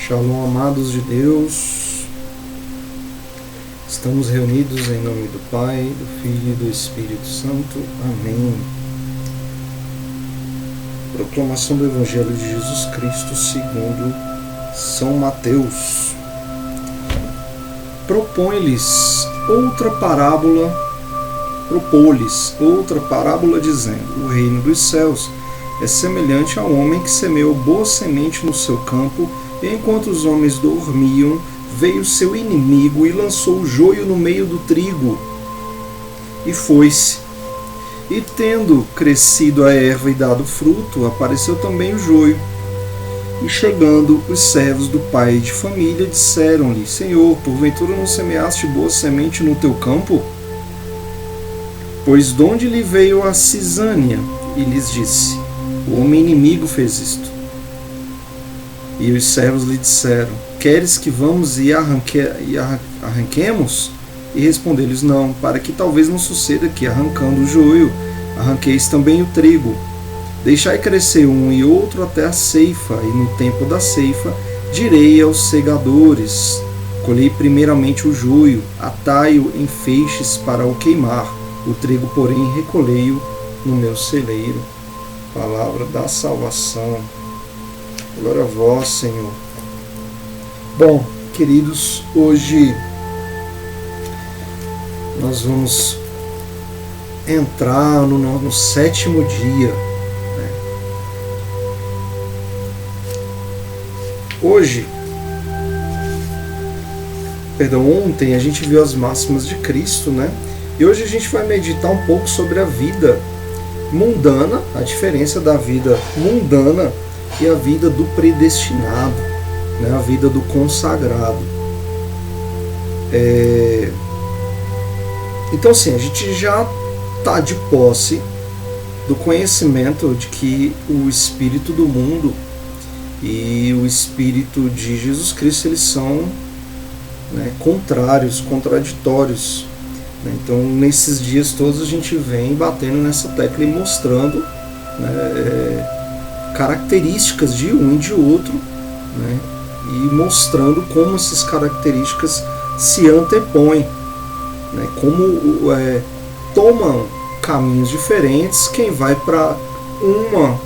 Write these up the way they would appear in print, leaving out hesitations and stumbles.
Shalom, amados de Deus. Estamos reunidos em nome do Pai, do Filho e do Espírito Santo. Amém. Proclamação do Evangelho de Jesus Cristo segundo São Mateus. Propôs-lhes outra parábola dizendo: o reino dos céus é semelhante a um homem que semeou boa semente no seu campo, e enquanto os homens dormiam, veio seu inimigo e lançou o joio no meio do trigo. E foi-se. E tendo crescido a erva e dado fruto, apareceu também o joio. E chegando os servos do pai de família, disseram-lhe: Senhor, porventura não semeaste boa semente no teu campo? Pois donde lhe veio a cisânia? E lhes disse: o homem inimigo fez isto. E os servos lhe disseram: queres que vamos e arranquemos? E respondeu-lhes: não, para que talvez não suceda que, arrancando o joio, arranqueis também o trigo. Deixai crescer um e outro até a ceifa, e no tempo da ceifa direi aos segadores: colhei primeiramente o joio, atai-o em feixes para o queimar, o trigo, porém, recolhei-o no meu celeiro. Palavra da salvação. Glória a vós, Senhor. Bom, queridos, hoje nós vamos entrar no sétimo dia. Ontem a gente viu as máximas de Cristo, né? E hoje a gente vai meditar um pouco sobre a vida mundana, a diferença da vida mundana e a vida do predestinado, né? A vida do consagrado. Então, assim, a gente já está de posse do conhecimento de que o espírito do mundo e o espírito de Jesus Cristo, eles são, né, contrários, contraditórios. Então, nesses dias todos a gente vem batendo nessa tecla e mostrando, né, características de um e de outro, né, e mostrando como essas características se antepõem, né, como tomam caminhos diferentes quem vai para uma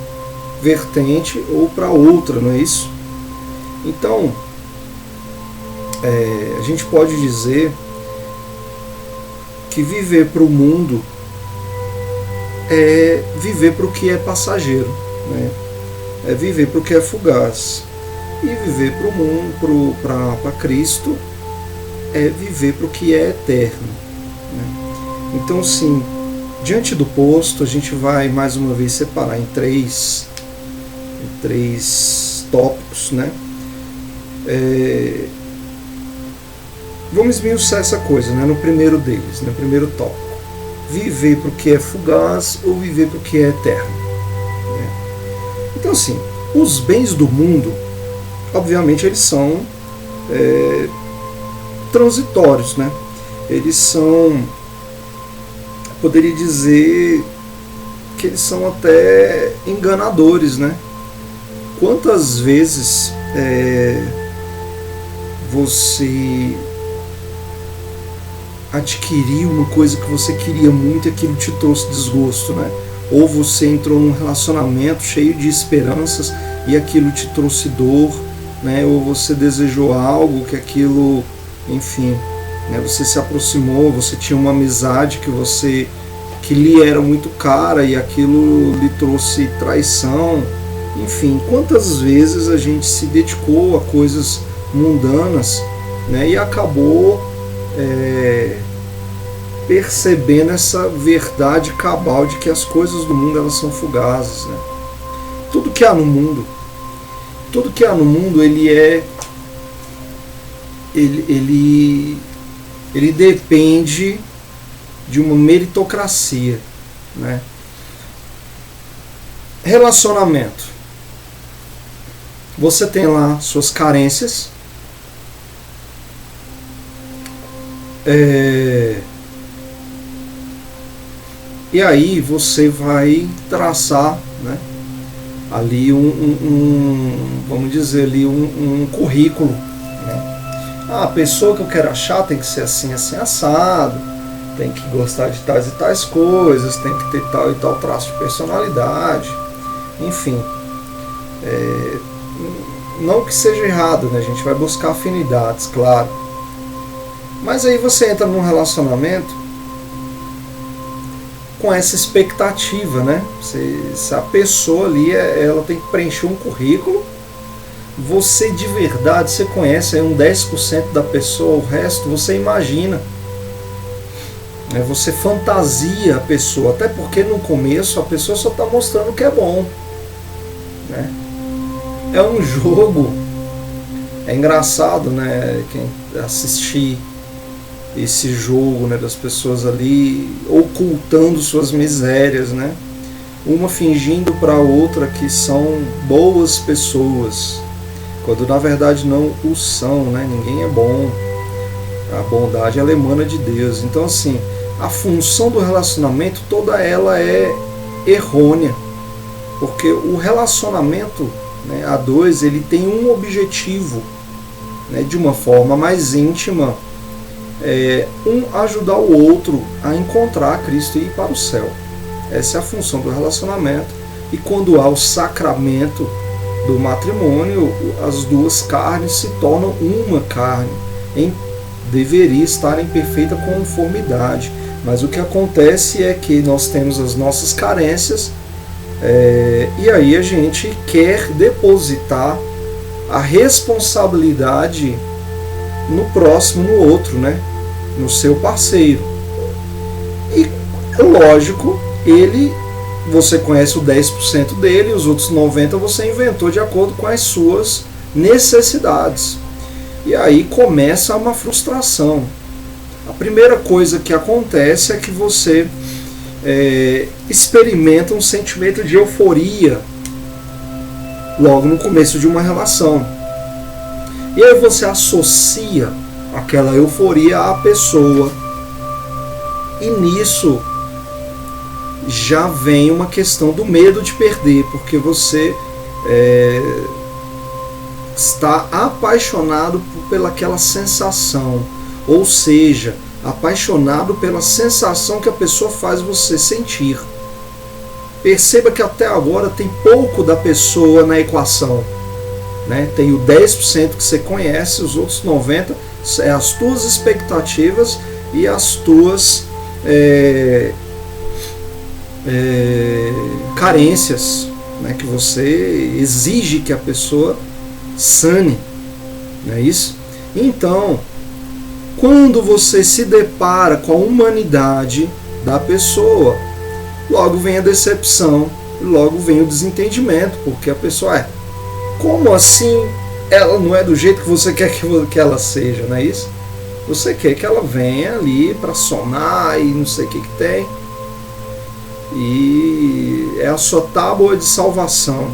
vertente ou para outra, não é isso? Então, a gente pode dizer que viver para o mundo é viver para o que é passageiro, né? É viver para o que é fugaz. E viver para o mundo, para Cristo, é viver para o que é eterno, né? Então, sim, diante do posto, a gente vai mais uma vez separar em três tópicos, né? Vamos esmiuçar essa coisa, né? No primeiro deles, no primeiro tópico: viver para o que é fugaz ou viver para o que é eterno, né? Então, assim, os bens do mundo, obviamente, eles são transitórios, né? Eles são, poderia dizer que eles são até enganadores, né? Quantas vezes você adquiriu uma coisa que você queria muito e aquilo te trouxe desgosto, né? Ou você entrou num relacionamento cheio de esperanças e aquilo te trouxe dor, né? Ou você desejou algo que aquilo, enfim, né? Você se aproximou, você tinha uma amizade que lhe era muito cara e aquilo lhe trouxe traição. Enfim, quantas vezes a gente se dedicou a coisas mundanas, né? E acabou percebendo essa verdade cabal de que as coisas do mundo, elas são fugazes, né? Tudo que há no mundo, ele depende de uma meritocracia, né? Relacionamento. Você tem lá suas carências, e aí você vai traçar, né, ali vamos dizer ali, um currículo, né? A pessoa que eu quero achar tem que ser assim, assim, assado, tem que gostar de tais e tais coisas, tem que ter tal e tal traço de personalidade, enfim. Não que seja errado, né? A gente vai buscar afinidades, claro. Mas aí você entra num relacionamento com essa expectativa, né? Se a pessoa ali, ela tem que preencher um currículo, você de verdade, você conhece aí um 10% da pessoa, o resto você imagina. Você fantasia a pessoa, até porque no começo a pessoa só está mostrando que é bom, né? É um jogo, é engraçado, né? Quem assistir esse jogo, né, das pessoas ali ocultando suas misérias, né? Uma fingindo para a outra que são boas pessoas, quando na verdade não o são, né? Ninguém é bom. A bondade ela emana de Deus. Então assim, a função do relacionamento toda ela é errônea, porque o relacionamento, né, a dois, ele tem um objetivo, né, de uma forma mais íntima, um ajudar o outro a encontrar Cristo e ir para o céu. Essa é a função do relacionamento. E quando há o sacramento do matrimônio, as duas carnes se tornam uma carne, deveria estar em perfeita conformidade. Mas o que acontece é que nós temos as nossas carências, e aí a gente quer depositar a responsabilidade no próximo, no outro, né? No seu parceiro. E lógico, você conhece o 10% dele, os outros 90% você inventou de acordo com as suas necessidades. E aí começa uma frustração. A primeira coisa que acontece é que você experimenta um sentimento de euforia logo no começo de uma relação. E aí você associa aquela euforia à pessoa. E nisso já vem uma questão do medo de perder, porque você está apaixonado pelaquela sensação, ou seja, apaixonado pela sensação que a pessoa faz você sentir. Perceba que até agora tem pouco da pessoa na equação, né? Tem o 10% que você conhece, os outros 90% é as tuas expectativas e as tuas carências, né? Que você exige que a pessoa sane, não é isso? Então, quando você se depara com a humanidade da pessoa, logo vem a decepção, logo vem o desentendimento, porque a pessoa como assim ela não é do jeito que você quer que ela seja, não é isso? Você quer que ela venha ali para somar e não sei o que tem, e é a sua tábua de salvação.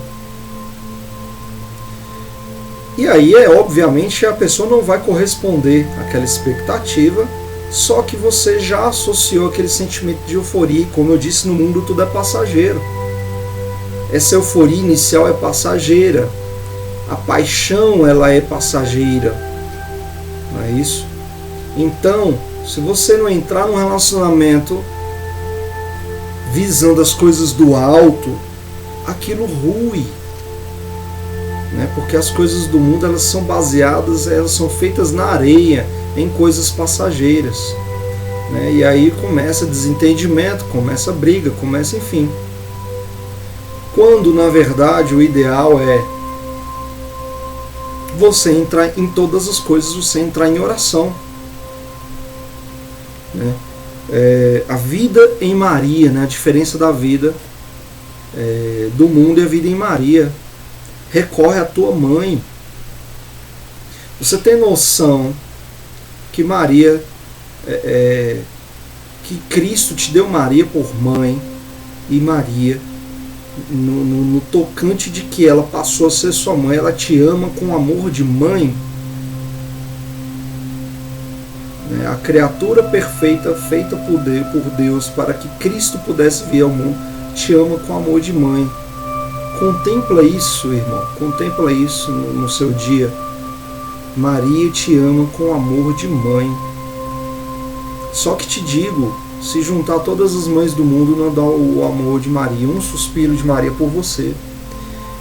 E aí, obviamente, a pessoa não vai corresponder àquela expectativa, só que você já associou aquele sentimento de euforia. Como eu disse, no mundo tudo é passageiro. Essa euforia inicial é passageira. A paixão, ela é passageira. Não é isso? Então, se você não entrar num relacionamento visando as coisas do alto, aquilo rui. Né? Porque as coisas do mundo, elas são baseadas, elas são feitas na areia, em coisas passageiras, né? E aí começa desentendimento, começa briga, começa, enfim. Quando na verdade o ideal é você entrar em todas as coisas, você entrar em oração, né? A vida em Maria, né? A diferença da vida do mundo é a vida em Maria. Recorre à tua mãe. Você tem noção que Maria, que Cristo te deu Maria por mãe, e Maria, no tocante de que ela passou a ser sua mãe, ela te ama com amor de mãe? A criatura perfeita, feita por Deus, para que Cristo pudesse vir ao mundo, te ama com amor de mãe. Contempla isso, irmão, contempla isso no seu dia. Maria te ama com amor de mãe. Só que te digo, se juntar todas as mães do mundo, não dá o amor de Maria, um suspiro de Maria por você.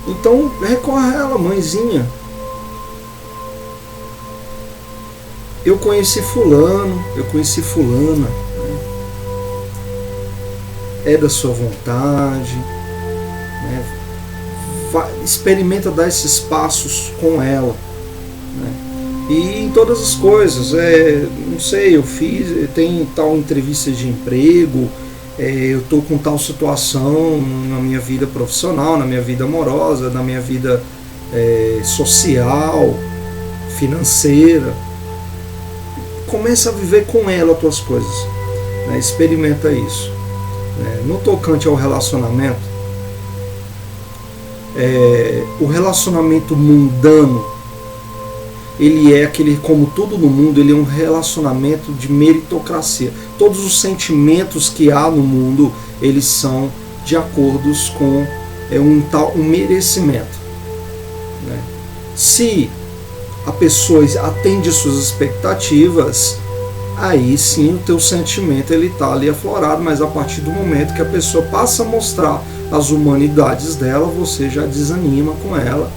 Então recorre a ela, mãezinha. Eu conheci fulano, eu conheci fulana, né? É da sua vontade, né? Experimenta dar esses passos com ela, né? E em todas as coisas, não sei, tem tal entrevista de emprego, eu estou com tal situação na minha vida profissional, na minha vida amorosa, na minha vida social, financeira. Começa a viver com ela as tuas coisas, né? Experimenta isso, né? No tocante ao relacionamento, o relacionamento mundano, ele é aquele, como tudo no mundo, ele é um relacionamento de meritocracia. Todos os sentimentos que há no mundo, eles são de acordo com um merecimento, né? Se a pessoa atende suas expectativas, aí sim o teu sentimento ele está ali aflorado, mas a partir do momento que a pessoa passa a mostrar as humanidades dela, você já desanima com ela,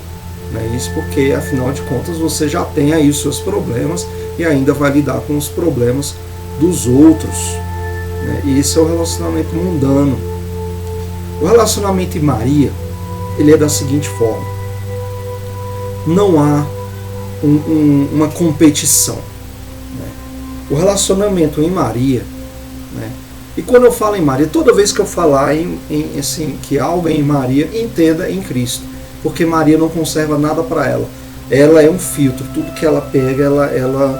né? Isso porque, afinal de contas, você já tem aí os seus problemas e ainda vai lidar com os problemas dos outros, né? E esse é o relacionamento mundano. O relacionamento em Maria, ele é da seguinte forma: não há uma competição, né? O relacionamento em Maria, né? E quando eu falo em Maria, toda vez que eu falar assim, que algo é em Maria, entenda em Cristo, porque Maria não conserva nada para ela. Ela é um filtro, tudo que ela pega, ela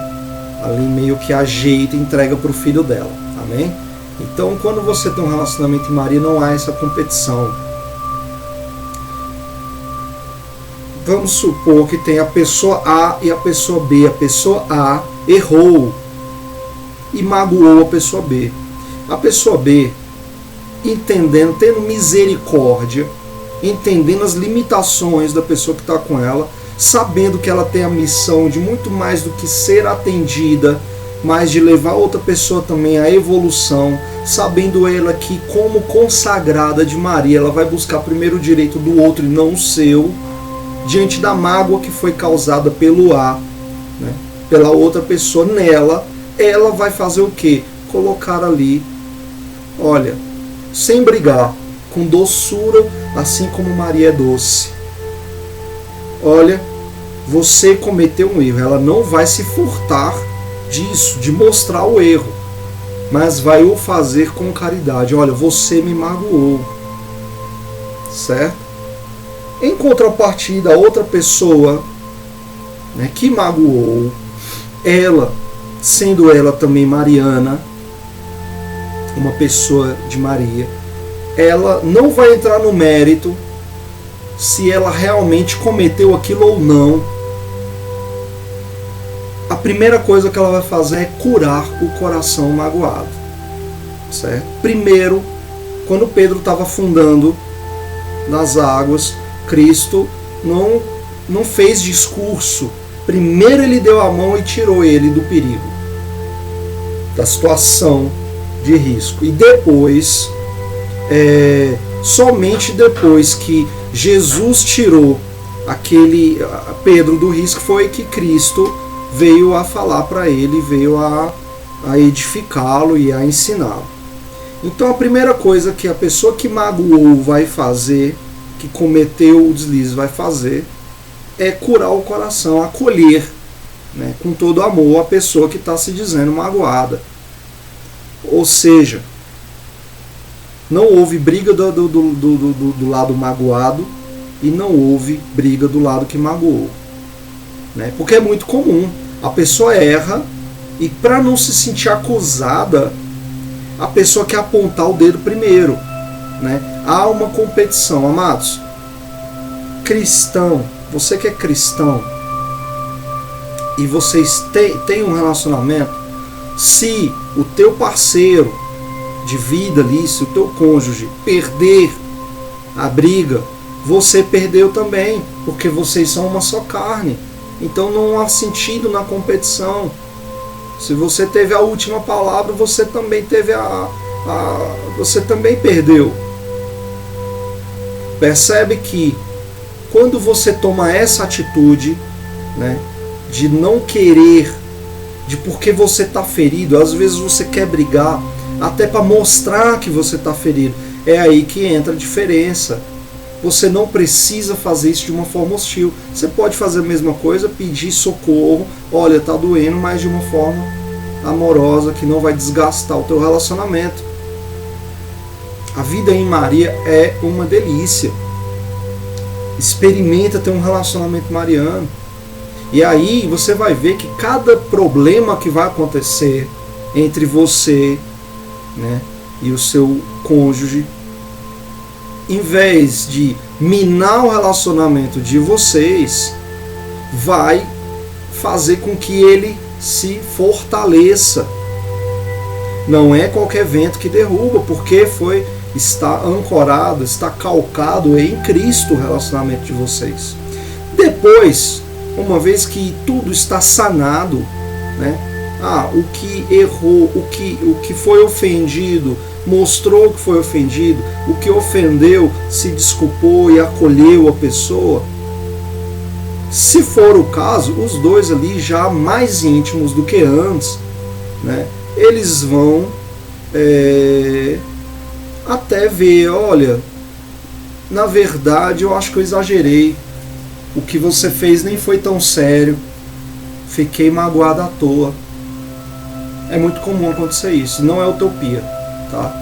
ali meio que ajeita e entrega para o filho dela, amém? Então, quando você tem um relacionamento em Maria, não há essa competição. Vamos supor que tem a pessoa A e a pessoa B. A pessoa A errou e magoou a pessoa B. A pessoa B, entendendo, tendo misericórdia, entendendo as limitações da pessoa que está com ela, sabendo que ela tem a missão de muito mais do que ser atendida, mas de levar outra pessoa também à evolução, sabendo ela que, como consagrada de Maria, ela vai buscar primeiro o direito do outro e não o seu, diante da mágoa que foi causada pelo A, né, pela outra pessoa nela, ela vai fazer o quê? Colocar ali, olha, sem brigar, com doçura, assim como Maria é doce. Olha, você cometeu um erro. Ela não vai se furtar disso, de mostrar o erro, mas vai o fazer com caridade. Olha, você me magoou, certo? Em contrapartida, a outra pessoa, né, que magoou, ela, sendo ela também mariana, uma pessoa de Maria, ela não vai entrar no mérito se ela realmente cometeu aquilo ou não. A primeira coisa que ela vai fazer é curar o coração magoado, certo? Primeiro, quando Pedro estava afundando nas águas, Cristo não fez discurso. Primeiro ele deu a mão e tirou ele do perigo, da situação de risco. E depois, somente depois que Jesus tirou Pedro do risco, foi que Cristo veio a falar para ele, veio a edificá-lo e a ensiná-lo. Então a primeira coisa que a pessoa que magoou vai fazer, que cometeu o deslize vai fazer, é curar o coração, acolher, né, com todo amor a pessoa que está se dizendo magoada. Ou seja, não houve briga do lado magoado e não houve briga do lado que magoou, né? Porque é muito comum, a pessoa erra e, para não se sentir acusada, a pessoa quer apontar o dedo primeiro, né? Há uma competição, amados. Cristão, você que é cristão e vocês têm um relacionamento, se o teu parceiro de vida ali, se o teu cônjuge perder a briga, você perdeu também, porque vocês são uma só carne. Então não há sentido na competição. Se você teve a última palavra, você também teve você também perdeu. Percebe que quando você toma essa atitude, né, de não querer, de porque você está ferido, às vezes você quer brigar, até para mostrar que você está ferido, é aí que entra a diferença. Você não precisa fazer isso de uma forma hostil. Você pode fazer a mesma coisa, pedir socorro, olha, está doendo, mas de uma forma amorosa, que não vai desgastar o teu relacionamento. A vida em Maria é uma delícia. Experimenta ter um relacionamento mariano. E aí você vai ver que cada problema que vai acontecer entre você, né, e o seu cônjuge, em vez de minar o relacionamento de vocês, vai fazer com que ele se fortaleça. Não é qualquer vento que derruba, porque está ancorado, está calcado em Cristo o relacionamento de vocês. Depois, uma vez que tudo está sanado, né? O que errou, o que foi ofendido, mostrou que foi ofendido, o que ofendeu, se desculpou e acolheu a pessoa. Se for o caso, os dois ali já mais íntimos do que antes, né? Eles vão até ver, olha, na verdade eu acho que eu exagerei, o que você fez nem foi tão sério, fiquei magoado à toa. É muito comum acontecer isso, não é utopia, tá?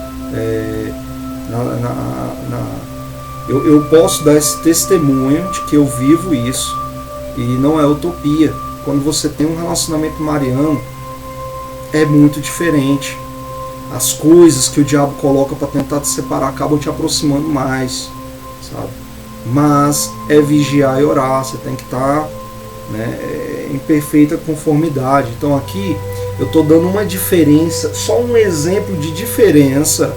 Eu posso dar esse testemunho de que eu vivo isso, e não é utopia. Quando você tem um relacionamento mariano, é muito diferente. As coisas que o diabo coloca para tentar te separar acabam te aproximando mais, sabe? Mas é vigiar e orar. Você tem que estar, né, em perfeita conformidade. Então aqui eu estou dando uma diferença, só um exemplo de diferença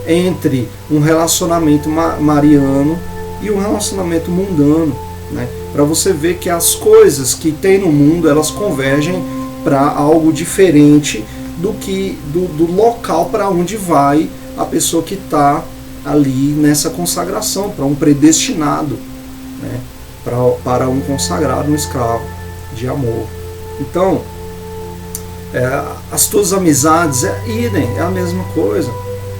entre um relacionamento mariano e um relacionamento mundano, né? Para você ver que as coisas que tem no mundo, elas convergem para algo diferente do local para onde vai a pessoa que está ali nessa consagração, para um predestinado, né? Para um consagrado, um escravo de amor. Então, as tuas amizades é a mesma coisa.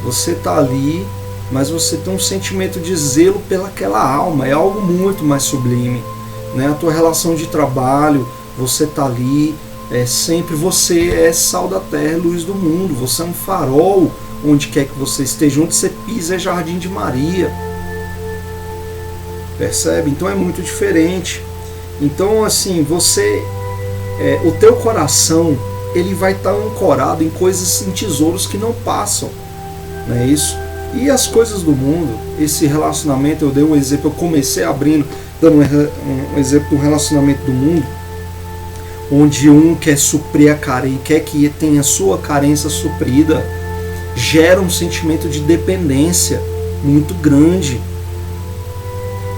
Você está ali, mas você tem um sentimento de zelo pelaquela alma, é algo muito mais sublime, né? A tua relação de trabalho, você está ali, sempre você é sal da terra, luz do mundo, você é um farol onde quer que você esteja, onde você pisa é jardim de Maria. Percebe? Então é muito diferente. Então assim, o teu coração, ele vai estar ancorado em coisas, em tesouros que não passam, não é isso? E as coisas do mundo, esse relacionamento, eu dei um exemplo, eu comecei abrindo, dando um exemplo do relacionamento do mundo, onde um quer suprir a carência, quer que tenha a sua carência suprida, gera um sentimento de dependência muito grande.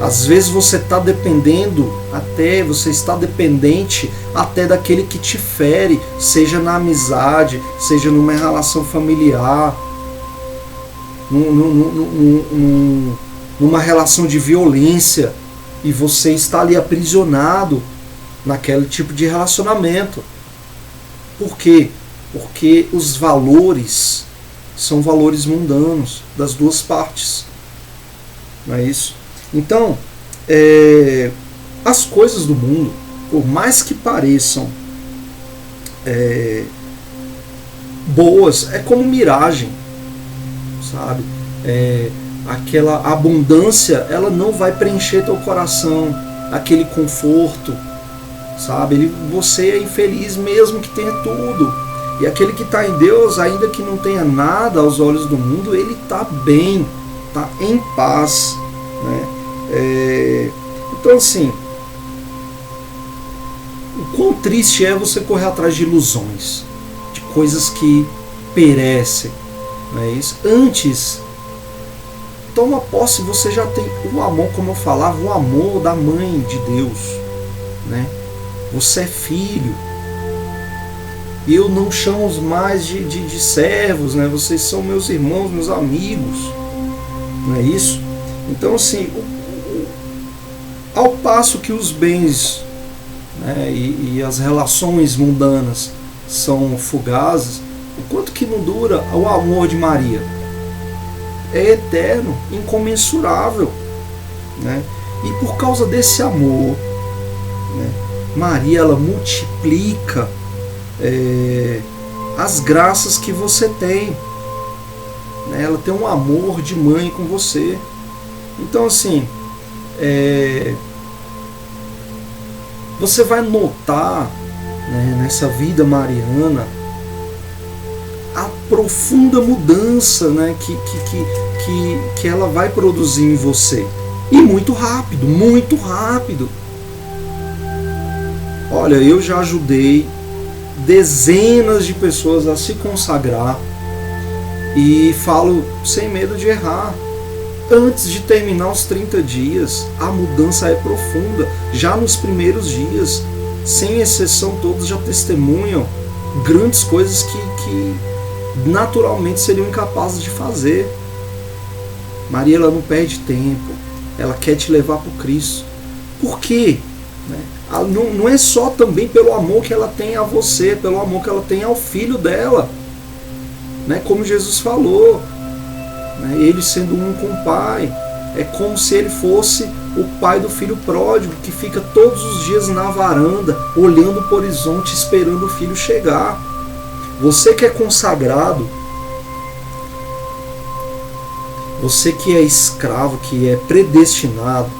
Às vezes você está dependente até daquele que te fere, seja na amizade, seja numa relação familiar, numa relação de violência, e você está ali aprisionado naquele tipo de relacionamento. Por quê? Porque os valores são valores mundanos das duas partes, não é isso? Então, as coisas do mundo, por mais que pareçam boas, é como miragem, sabe? Aquela abundância, ela não vai preencher teu coração, aquele conforto, sabe? Você é infeliz mesmo que tenha tudo. E aquele que está em Deus, ainda que não tenha nada aos olhos do mundo, ele está bem, está em paz, né? Então assim, o quão triste é você correr atrás de ilusões, de coisas que perecem, não é isso? Antes toma posse, você já tem o amor, como eu falava, o amor da mãe de Deus, né? Você é filho. E eu não chamo os mais de servos, né? Vocês são meus irmãos, meus amigos, não é isso? Então, assim, ao passo que os bens, né, e as relações mundanas são fugazes, o quanto que não dura o amor de Maria? É eterno, incomensurável, né? E por causa desse amor, né, Maria, ela multiplica as graças que você tem, né? Ela tem um amor de mãe com você. Então, assim, você vai notar, né, nessa vida mariana a profunda mudança, né, que ela vai produzir em você. E muito rápido, muito rápido. Olha, eu já ajudei dezenas de pessoas a se consagrar, e falo sem medo de errar. Antes de terminar os 30 dias, a mudança é profunda. Já nos primeiros dias, sem exceção, todos já testemunham grandes coisas que naturalmente seriam incapazes de fazer. Maria, ela não perde tempo. Ela quer te levar para o Cristo. Por quê? Não é só também pelo amor que ela tem a você, pelo amor que ela tem ao filho dela, né? Como Jesus falou, né? Ele sendo um com o Pai, é como se ele fosse o pai do filho pródigo, que fica todos os dias na varanda, olhando para o horizonte, esperando o filho chegar. Você que é consagrado, você que é escravo, que é predestinado,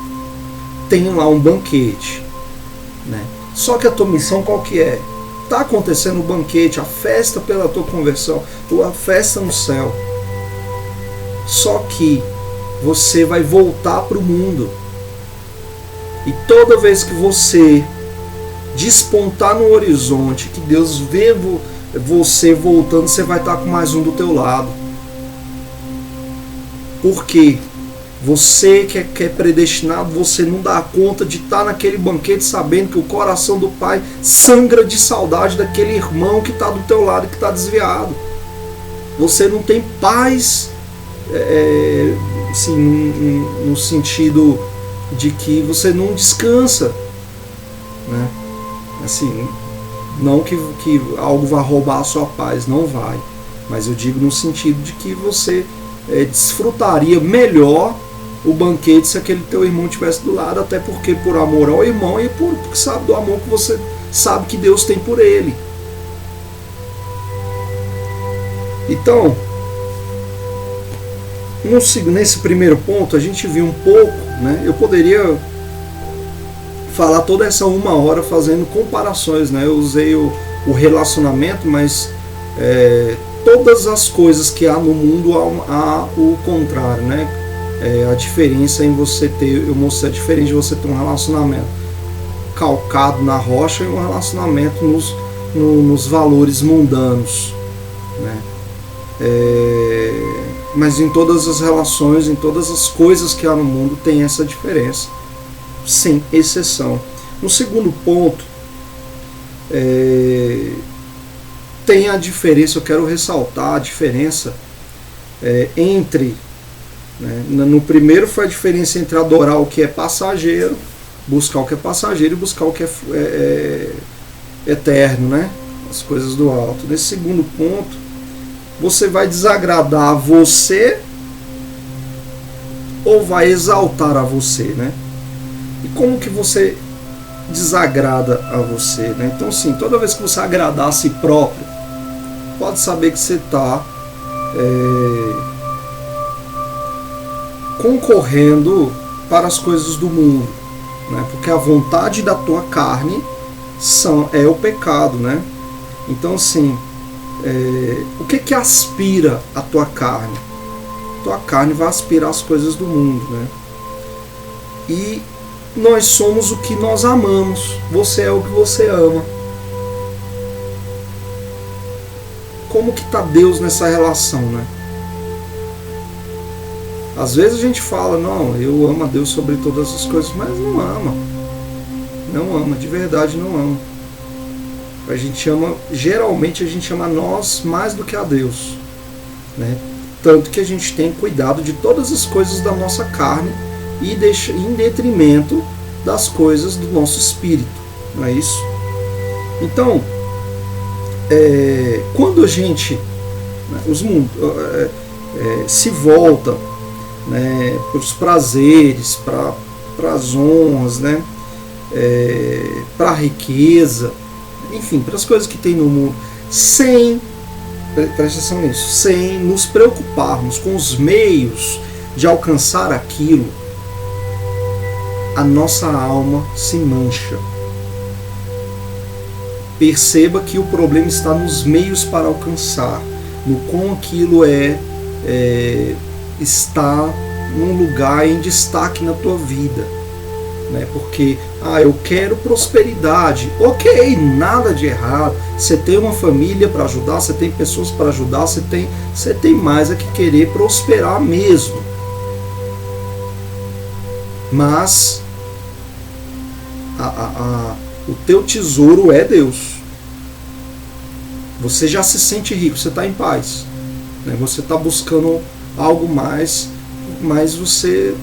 tem lá um banquete, né? Só que a tua missão qual que é? Está acontecendo o banquete, a festa pela tua conversão, a festa no céu. Só que você vai voltar para o mundo. E toda vez que você despontar no horizonte, que Deus vê você voltando, você vai estar com mais um do teu lado. Por quê? Você que é predestinado, você não dá conta de estar naquele banquete sabendo que o coração do Pai sangra de saudade daquele irmão que está do teu lado e que está desviado. Você não tem paz, assim, no sentido de que você não descansa, né? Assim, não que algo vai roubar a sua paz, não vai. Mas eu digo no sentido de que você desfrutaria melhor o banquete se aquele teu irmão estivesse do lado, até porque por amor ao irmão e porque sabe do amor que você sabe que Deus tem por ele. Então, nesse primeiro ponto a gente viu um pouco, né? Eu poderia falar toda essa 1 hora fazendo comparações, né? Eu usei o relacionamento, mas todas as coisas que há no mundo há o contrário, né? A diferença em você ter, eu mostrei a diferença de você ter um relacionamento calcado na rocha e um relacionamento nos valores mundanos, né? Mas em todas as relações, em todas as coisas que há no mundo tem essa diferença, sem exceção. No segundo ponto, tem a diferença, eu quero ressaltar a diferença entre, né, no primeiro foi a diferença entre adorar o que é passageiro, buscar o que é passageiro e buscar o que é eterno, né? As coisas do alto. Nesse segundo ponto, você vai desagradar a você ou vai exaltar a você, né? E como que você desagrada a você, né? Então, sim, toda vez que você agradar a si próprio, pode saber que você está concorrendo para as coisas do mundo, né? Porque a vontade da tua carne é o pecado, né? Então, assim, o que aspira a tua carne? Tua carne vai aspirar as coisas do mundo, né? E nós somos o que nós amamos. Você é o que você ama. Como que está Deus nessa relação, né? Às vezes a gente fala, não, eu amo a Deus sobre todas as coisas, mas não ama. Não ama, de verdade não ama. A gente ama, geralmente a gente ama a nós mais do que a Deus, né? Tanto que a gente tem cuidado de todas as coisas da nossa carne e deixa em detrimento das coisas do nosso espírito, não é isso? Então, quando a gente, né, se volta, né, para os prazeres, para as honras, né, para a riqueza, enfim, para as coisas que tem no mundo, sem, presta atenção nisso, sem nos preocuparmos com os meios de alcançar aquilo, a nossa alma se mancha. Perceba que o problema está nos meios para alcançar, no como aquilo está num lugar em destaque na tua vida, né? Porque eu quero prosperidade, ok, nada de errado, você tem uma família para ajudar, você tem pessoas para ajudar, você tem mais a que querer prosperar mesmo, mas o teu tesouro é Deus. Você já se sente rico, você está em paz, né? Você está buscando algo mais, mas você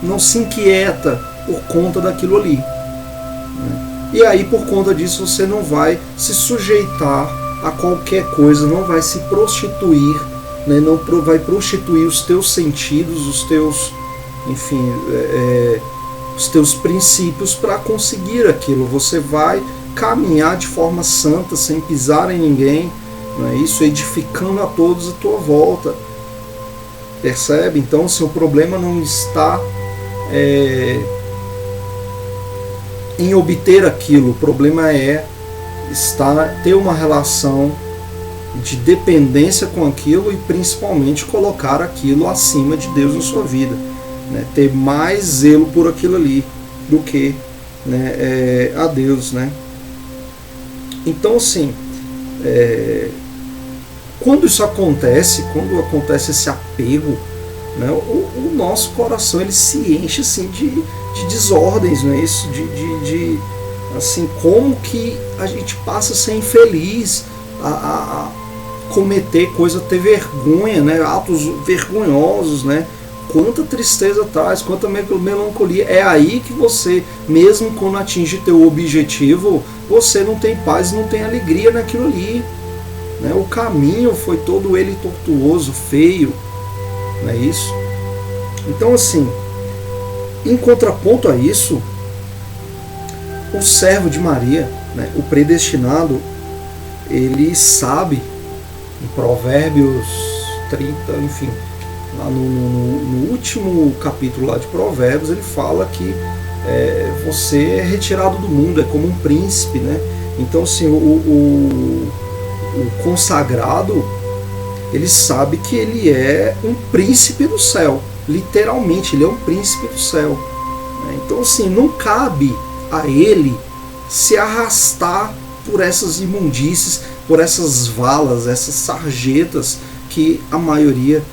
não se inquieta por conta daquilo ali, né? E aí, por conta disso, você não vai se sujeitar a qualquer coisa, não vai se prostituir, né? Não vai prostituir os teus sentidos, os teus, enfim, os teus princípios para conseguir aquilo. Você vai caminhar de forma santa, sem pisar em ninguém, não é isso? Edificando a todos à tua volta. Percebe? Então, assim, o problema não está em obter aquilo, o problema ter uma relação de dependência com aquilo e principalmente colocar aquilo acima de Deus na sua vida, né? Ter mais zelo por aquilo ali do que, né, a Deus, né? Então, assim, quando quando acontece esse apego, né, o nosso coração ele se enche assim de desordens, não é isso? Assim, como que a gente passa a ser infeliz, a cometer coisa, ter vergonha, né, atos vergonhosos, né? Quanta tristeza traz, quanta melancolia. É aí que você, mesmo quando atinge teu objetivo, você não tem paz, não tem alegria naquilo ali, né? O caminho foi todo ele tortuoso, feio, não é isso? Então, assim, em contraponto a isso, o servo de Maria, né, o predestinado, ele sabe, em Provérbios 30, enfim, lá no último capítulo lá de Provérbios, ele fala que você é retirado do mundo, é como um príncipe, né? Então, assim, o consagrado, ele sabe que ele é um príncipe do céu, literalmente, ele é um príncipe do céu, né? Então, assim, não cabe a ele se arrastar por essas imundícies, por essas valas, essas sarjetas que a maioria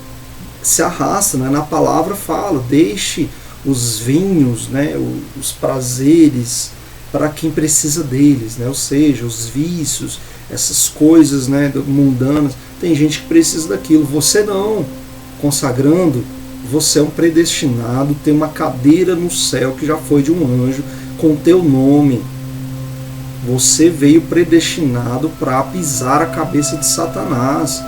se arrasta, né? Na palavra fala, deixe os vinhos, né, os prazeres para quem precisa deles, né? Ou seja, os vícios, essas coisas, né, mundanas. Tem gente que precisa daquilo, você não. Consagrando, você é um predestinado, tem uma cadeira no céu que já foi de um anjo com teu nome. Você veio predestinado para pisar a cabeça de Satanás,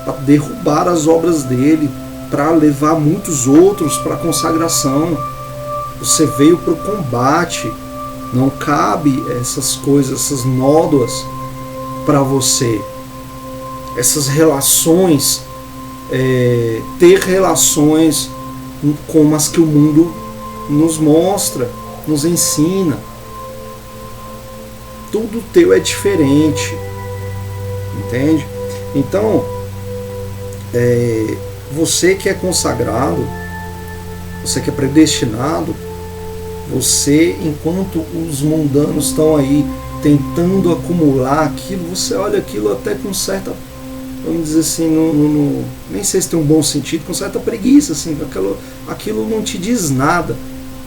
para derrubar as obras dele, para levar muitos outros para a consagração. Você veio para o combate. Não cabe essas coisas, essas nódoas para você. Essas relações, ter relações como as que o mundo nos mostra, nos ensina. Tudo teu é diferente, entende? Então, você que é consagrado, você que é predestinado, você, enquanto os mundanos estão aí tentando acumular aquilo, você olha aquilo até com certa vamos dizer assim, nem sei se tem um bom sentido, com certa preguiça, assim, aquilo não te diz nada,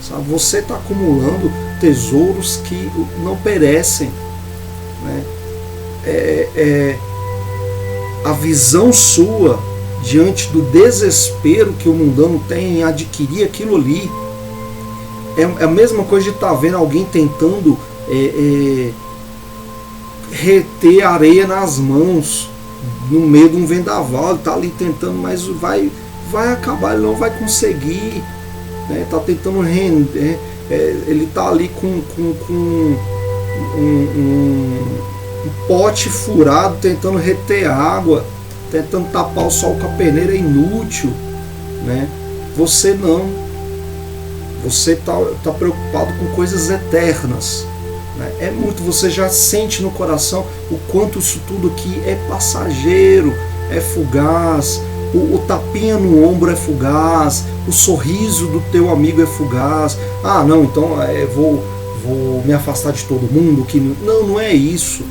sabe? Você está acumulando tesouros que não perecem, né? A visão sua diante do desespero que o mundano tem em adquirir aquilo ali é a mesma coisa de estar vendo alguém tentando reter areia nas mãos no meio de um vendaval. Ele está ali tentando, mas vai acabar, ele não vai conseguir, né? Está tentando render, ele está ali com um pote furado, tentando reter água, tentando tapar o sol com a peneira. É inútil, né? Você não. Você está preocupado com coisas eternas, né? Você já sente no coração o quanto isso tudo aqui é passageiro, é fugaz. O tapinha no ombro é fugaz, o sorriso do teu amigo é fugaz. Ah, não, então vou me afastar de todo mundo. Não é isso,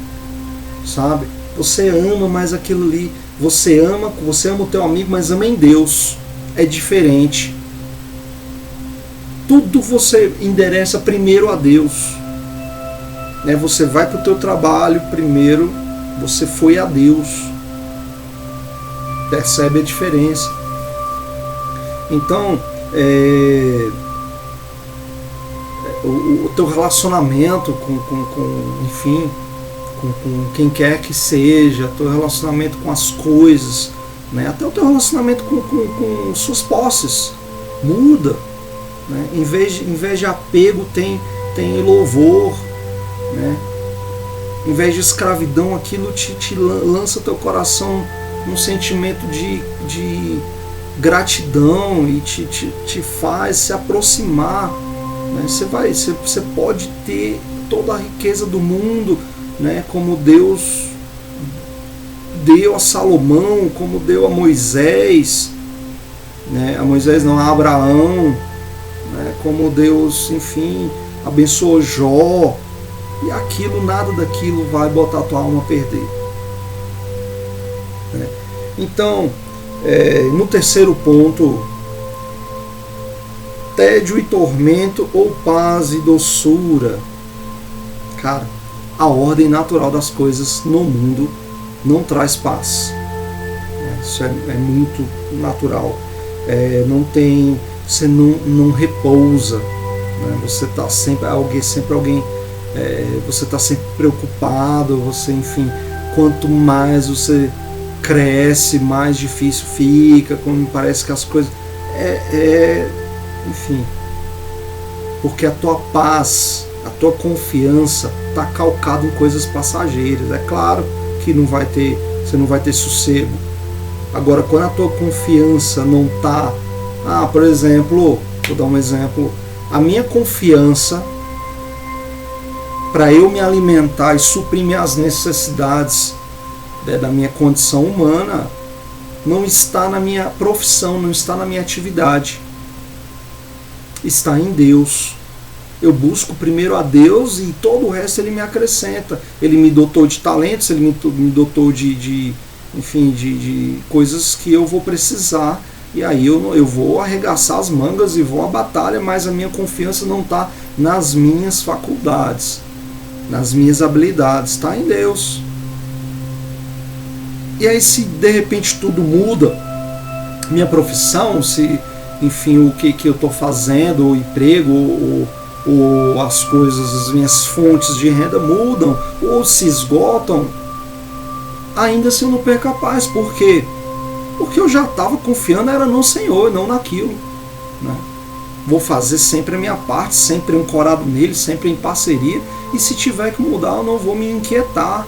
sabe? Você ama mais aquilo ali. Você ama o teu amigo, mas ama em Deus. É diferente. Tudo você endereça primeiro a Deus, né? Você vai para o teu trabalho primeiro, você foi a Deus. Percebe a diferença? Então, o teu relacionamento com quem quer que seja, teu relacionamento com as coisas, né? Até o teu relacionamento com suas posses muda, né? Em vez de apego tem louvor, né? Em vez de escravidão, aquilo te lança teu coração num sentimento de gratidão e te faz se aproximar, né? Você pode ter toda a riqueza do mundo, né? Como Deus deu a Salomão, como deu a Moisés, né? A Moisés não, a Abraão, né? Como Deus, enfim, abençoou Jó, e nada daquilo vai botar a tua alma a perder, né? Então, no terceiro ponto, tédio e tormento ou paz e doçura. Cara, a ordem natural das coisas no mundo não traz paz. Isso é muito natural. Você não repousa, né? Você está sempre alguém, você está sempre preocupado. Você, enfim, quanto mais você cresce, mais difícil fica. Quando me parece que as coisas enfim, porque a tua paz, a tua confiança está calcada em coisas passageiras. É claro que você não vai ter sossego. Agora, quando a tua confiança não está... por exemplo, vou dar um exemplo. A minha confiança para eu me alimentar e suprir minhas necessidades, da minha condição humana, não está na minha profissão, não está na minha atividade. Está em Deus. Eu busco primeiro a Deus e todo o resto Ele me acrescenta. Ele me dotou de talentos, Ele me dotou de coisas que eu vou precisar. E aí eu vou arregaçar as mangas e vou à batalha, mas a minha confiança não está nas minhas faculdades, nas minhas habilidades, está em Deus. E aí, se de repente tudo muda, minha profissão, se, enfim, o que eu estou fazendo, o emprego, ou as coisas, as minhas fontes de renda mudam, ou se esgotam, ainda assim eu não perco a paz. Por quê? Porque eu já estava confiando era no Senhor, não naquilo, né? Vou fazer sempre a minha parte, sempre ancorado nele, sempre em parceria, e se tiver que mudar eu não vou me inquietar.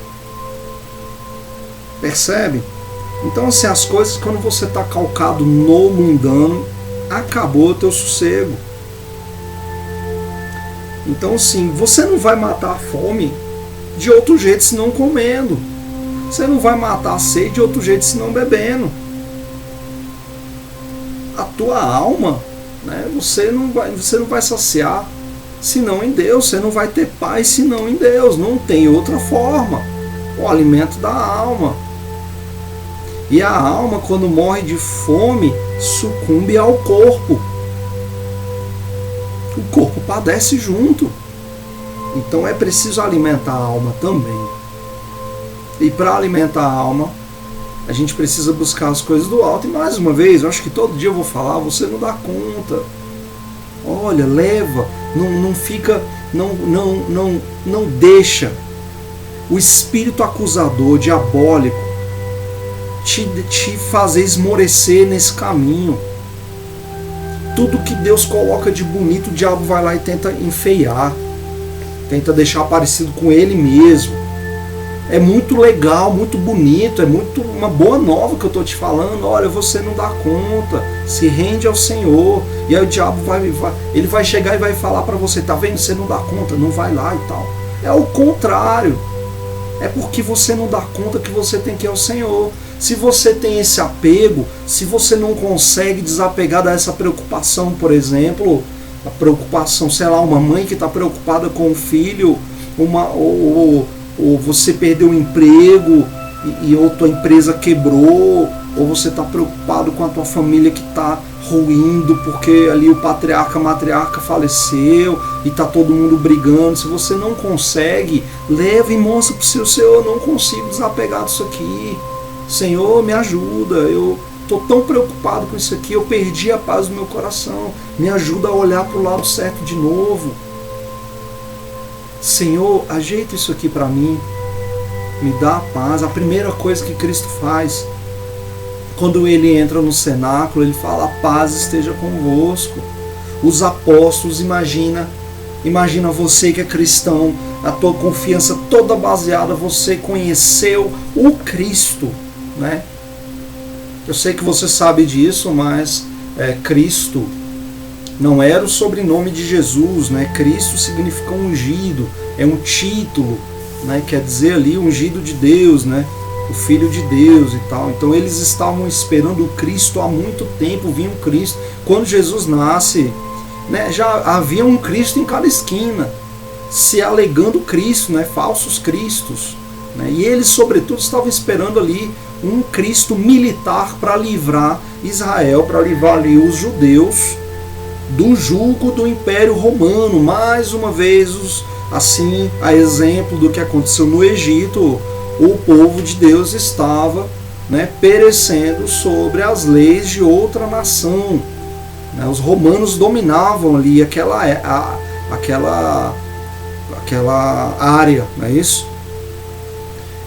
Percebe? Então, assim, as coisas, quando você está calcado no mundano, acabou o teu sossego. Então, assim, você não vai matar a fome de outro jeito senão comendo. Você não vai matar a sede de outro jeito senão bebendo. A tua alma, né, você não vai saciar senão em Deus. Você não vai ter paz senão em Deus. Não tem outra forma. O alimento da alma. E a alma, quando morre de fome, sucumbe ao corpo. O corpo padece junto. Então é preciso alimentar a alma também. E para alimentar a alma, a gente precisa buscar as coisas do alto. E mais uma vez, eu acho que todo dia eu vou falar, você não dá conta. Olha, leva, não fica, não deixa o espírito acusador, diabólico, te fazer esmorecer nesse caminho. Tudo que Deus coloca de bonito, o diabo vai lá e tenta enfeiar, tenta deixar parecido com ele mesmo. É muito legal, muito bonito, é muito uma boa nova que eu estou te falando. Olha, você não dá conta, se rende ao Senhor. E aí o diabo ele vai chegar e vai falar para você, tá vendo, você não dá conta, não vai lá e tal. É o contrário. É porque você não dá conta que você tem que ir ao Senhor. Se você tem esse apego, se você não consegue desapegar dessa preocupação, por exemplo, a preocupação, sei lá, uma mãe que está preocupada com o filho, ou você perdeu o emprego ou tua empresa quebrou, ou você está preocupado com a tua família que está ruindo porque ali o patriarca, a matriarca faleceu e está todo mundo brigando. Se você não consegue, leva e mostra para o seu Senhor, eu não consigo desapegar disso aqui. Senhor, me ajuda, eu estou tão preocupado com isso aqui, eu perdi a paz do meu coração, me ajuda a olhar para o lado certo de novo. Senhor, ajeita isso aqui para mim, me dá a paz. A primeira coisa que Cristo faz, quando ele entra no cenáculo, ele fala, a paz esteja convosco. Os apóstolos, imagina você que é cristão, a tua confiança toda baseada, você conheceu o Cristo, né? Eu sei que você sabe disso, mas Cristo não era o sobrenome de Jesus, né? Cristo significa ungido, é um título, né? Quer dizer ali ungido de Deus, né? O Filho de Deus e tal. Então eles estavam esperando o Cristo há muito tempo, vinha o Cristo. Quando Jesus nasce, né, já havia um Cristo em cada esquina, se alegando Cristo, né? Falsos cristos, né? E eles, sobretudo, estavam esperando ali um Cristo militar para livrar Israel, para livrar ali os judeus do jugo do Império Romano. Mais uma vez, assim, a exemplo do que aconteceu no Egito, o povo de Deus estava, né, perecendo sobre as leis de outra nação. Né? Os romanos dominavam ali aquela área, não é isso?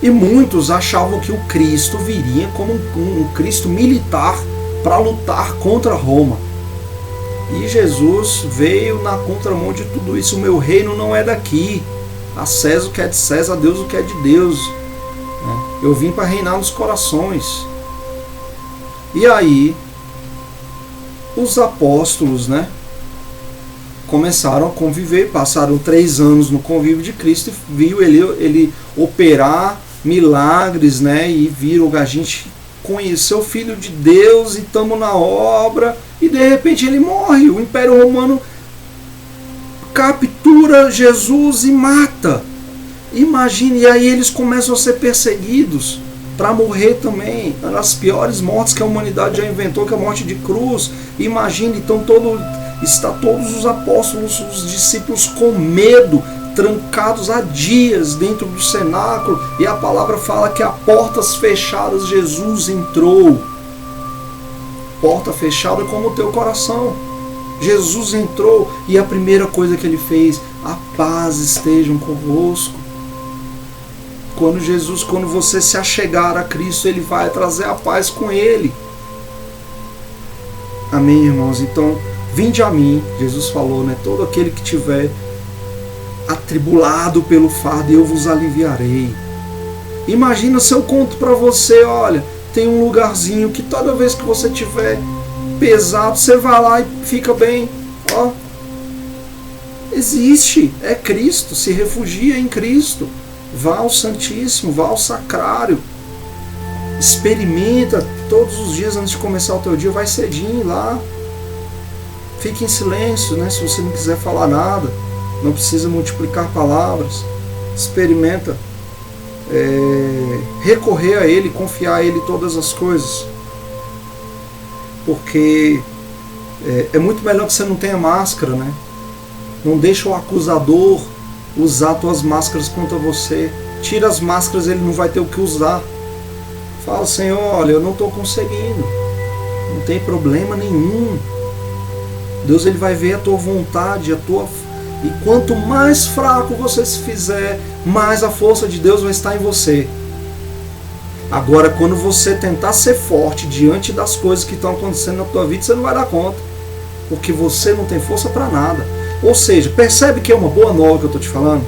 E muitos achavam que o Cristo viria como um Cristo militar para lutar contra Roma. E Jesus veio na contramão de tudo isso. O meu reino não é daqui. A César o que é de César, a Deus o que é de Deus. Eu vim para reinar nos corações. E aí, os apóstolos, né, começaram a conviver, passaram 3 anos no convívio de Cristo e viu ele operar milagres, né, e viram a gente conhecer o Filho de Deus e estamos na obra, e de repente ele morre. O Império Romano captura Jesus e mata. Imagine, e aí eles começam a ser perseguidos para morrer também. Uma das piores mortes que a humanidade já inventou, que é a morte de cruz. Imagine, então todos os apóstolos, os discípulos com medo, trancados há dias dentro do cenáculo, e a palavra fala que a portas fechadas Jesus entrou. Porta fechada como o teu coração. Jesus entrou e a primeira coisa que ele fez, a paz estejam convosco. Quando você se achegar a Cristo, ele vai trazer a paz com ele. Amém, irmãos? Então, vinde a mim, Jesus falou, né? Todo aquele que tiver atribulado pelo fardo, eu vos aliviarei. Imagina se eu conto para você, olha, tem um lugarzinho que toda vez que você tiver pesado, você vai lá e fica bem. Ó, existe, é Cristo, se refugia em Cristo. Vá ao Santíssimo, vá ao Sacrário. Experimenta todos os dias antes de começar o teu dia, vai cedinho lá. Fique em silêncio, né? Se você não quiser falar nada, não precisa multiplicar palavras. Experimenta recorrer a Ele, confiar a Ele todas as coisas. Porque é muito melhor que você não tenha máscara, né? Não deixa o acusador usar tuas máscaras contra você. Tira as máscaras, ele não vai ter o que usar. Fala, Senhor, olha, eu não estou conseguindo. Não tem problema nenhum. Deus, ele vai ver a tua vontade, e quanto mais fraco você se fizer, mais a força de Deus vai estar em você. Agora, quando você tentar ser forte diante das coisas que estão acontecendo na tua vida, você não vai dar conta. Porque você não tem força para nada. Ou seja, percebe que é uma boa nova que eu estou te falando?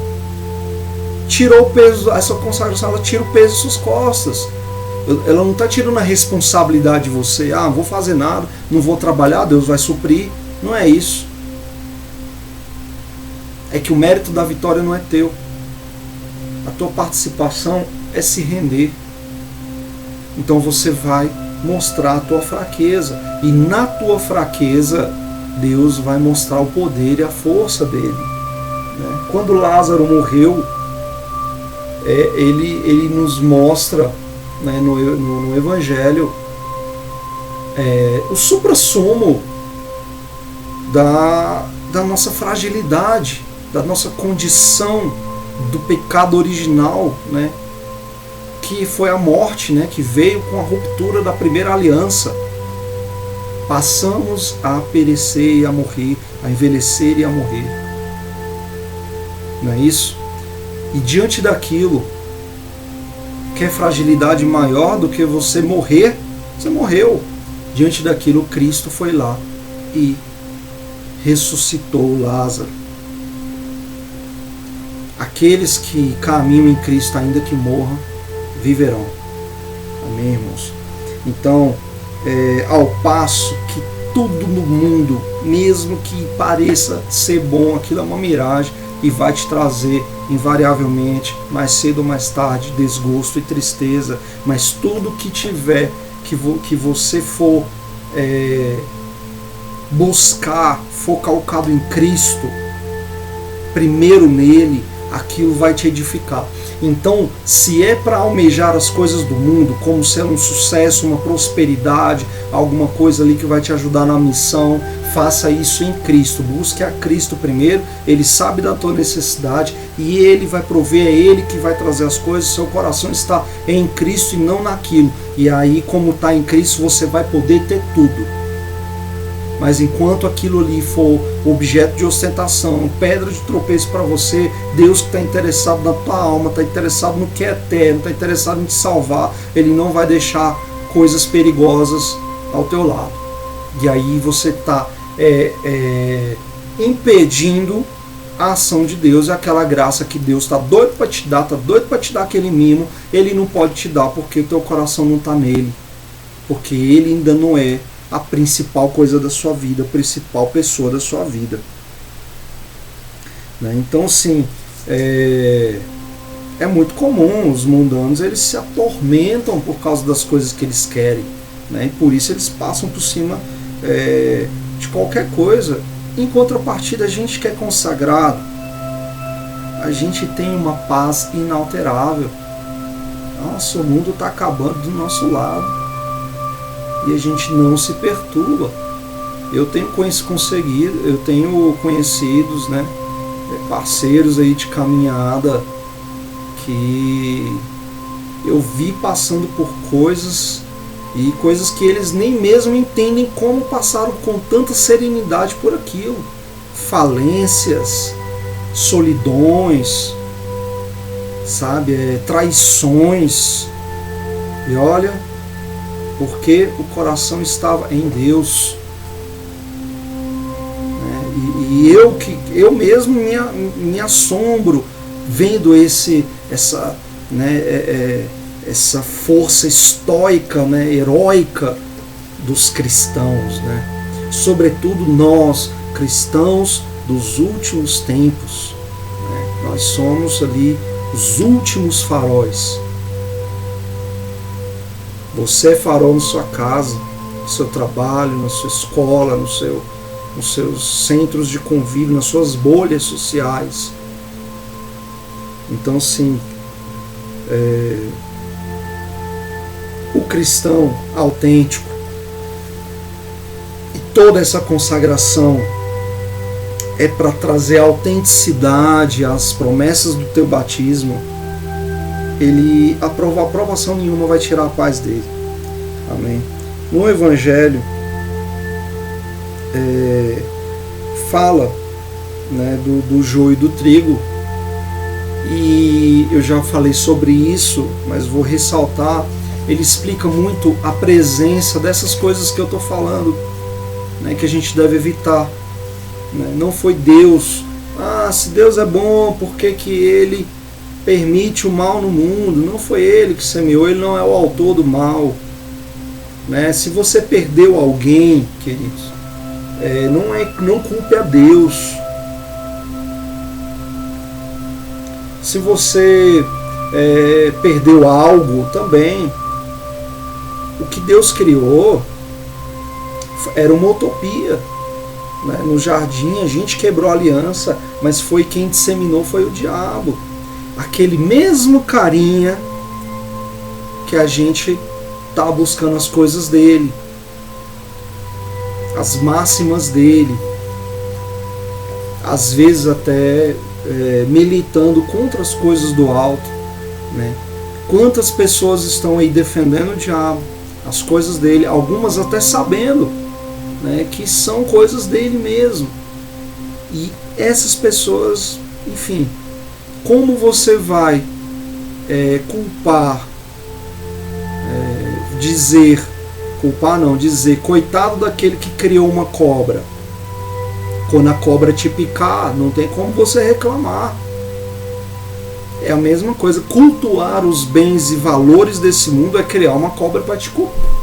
Tirou o peso, essa consagração, ela tira o peso das suas costas. Ela não está tirando a responsabilidade de você. Não vou fazer nada, não vou trabalhar, Deus vai suprir. Não é isso. É que o mérito da vitória não é teu. A tua participação é se render. Então você vai mostrar a tua fraqueza. E na tua fraqueza, Deus vai mostrar o poder e a força dele. Quando Lázaro morreu, ele nos mostra, né, no Evangelho, o suprassumo da nossa fragilidade, da nossa condição do pecado original, né, que foi a morte, né, que veio com a ruptura da primeira aliança. Passamos a perecer e a morrer, a envelhecer e a morrer. Não é isso? E diante daquilo, quer fragilidade maior do que você morrer? Você morreu. Diante daquilo, Cristo foi lá e ressuscitou Lázaro. Aqueles que caminham em Cristo, ainda que morram, viverão. Amém, irmãos? Então, ao passo que tudo no mundo, mesmo que pareça ser bom, aquilo é uma miragem e vai te trazer invariavelmente, mais cedo ou mais tarde, desgosto e tristeza. Mas tudo que tiver, que você for buscar, for calcado em Cristo, primeiro nele, aquilo vai te edificar. Então, se é para almejar as coisas do mundo, como ser um sucesso, uma prosperidade, alguma coisa ali que vai te ajudar na missão, faça isso em Cristo. Busque a Cristo primeiro. Ele sabe da tua necessidade e Ele vai prover, é Ele que vai trazer as coisas. Seu coração está em Cristo e não naquilo. E aí, como está em Cristo, você vai poder ter tudo. Mas enquanto aquilo ali for objeto de ostentação, pedra de tropeço para você, Deus que está interessado na tua alma, está interessado no que é eterno, está interessado em te salvar, Ele não vai deixar coisas perigosas ao teu lado. E aí você está impedindo a ação de Deus e aquela graça que Deus está doido para te dar, está doido para te dar aquele mimo, Ele não pode te dar porque o teu coração não está nele, porque Ele ainda não é a principal coisa da sua vida, a principal pessoa da sua vida. Então, sim, é muito comum os mundanos, eles se atormentam por causa das coisas que eles querem, né? E por isso eles passam por cima de qualquer coisa. Em contrapartida, a gente que é consagrado, a gente tem uma paz inalterável. Nossa, o mundo está acabando do nosso lado. E a gente não se perturba. Eu tenho conhecidos, né, parceiros aí de caminhada que eu vi passando por coisas e coisas que eles nem mesmo entendem como passaram com tanta serenidade por aquilo. Falências, solidões, sabe, traições. E olha, porque o coração estava em Deus. E eu mesmo me assombro vendo essa força estoica, né, heróica dos cristãos, né? Sobretudo nós, cristãos dos últimos tempos, né? Nós somos ali os últimos faróis. Você é farol na sua casa, no seu trabalho, na sua escola, nos seus centros de convívio, nas suas bolhas sociais. Então, sim, o cristão autêntico e toda essa consagração é para trazer autenticidade às promessas do teu batismo, aprovação nenhuma vai tirar a paz dele. Amém. No Evangelho fala, né, do joio e do trigo, e eu já falei sobre isso, mas vou ressaltar. Ele explica muito a presença dessas coisas que eu estou falando, né, que a gente deve evitar. Não foi Deus. Se Deus é bom, por que Ele permite o mal no mundo? Não foi Ele que semeou, Ele não é o autor do mal. Se você perdeu alguém, queridos, não culpe a Deus. Se você perdeu algo também, o que Deus criou era uma utopia. No jardim a gente quebrou a aliança, mas foi quem disseminou, foi o diabo. Aquele mesmo carinha que a gente está buscando as coisas dele, as máximas dele, às vezes até militando contra as coisas do alto. Quantas pessoas estão aí defendendo o diabo, as coisas dele, algumas até sabendo que são coisas dele mesmo. E essas pessoas, enfim, como você vai dizer coitado daquele que criou uma cobra, quando a cobra te picar, não tem como você reclamar. É a mesma coisa. Cultuar os bens e valores desse mundo é criar uma cobra para te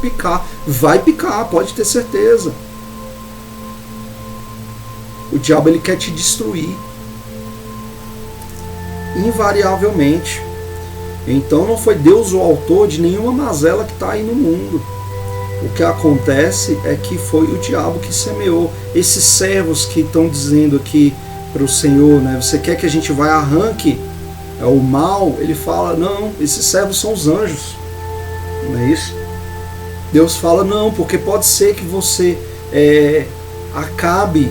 picar. Vai picar, pode ter certeza. O diabo, ele quer te destruir, invariavelmente. Então não foi Deus o autor de nenhuma mazela que está aí no mundo. O que acontece é que foi o diabo que semeou. Esses servos que estão dizendo aqui para o Senhor, você quer que a gente vai arranque o mal? Ele fala, não, esses servos são os anjos. Não é isso? Deus fala, não, porque pode ser que você acabe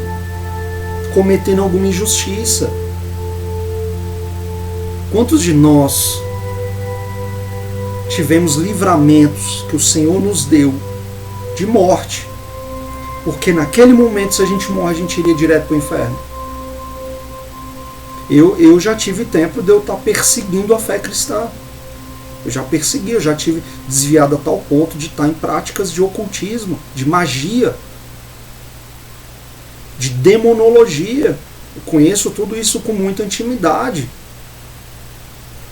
cometendo alguma injustiça. Quantos de nós tivemos livramentos que o Senhor nos deu de morte, porque naquele momento, se a gente morre, a gente iria direto para o inferno? Eu já tive tempo de eu estar perseguindo a fé cristã. Eu já tive desviado a tal ponto de estar em práticas de ocultismo, de magia, de demonologia. Eu conheço tudo isso com muita intimidade.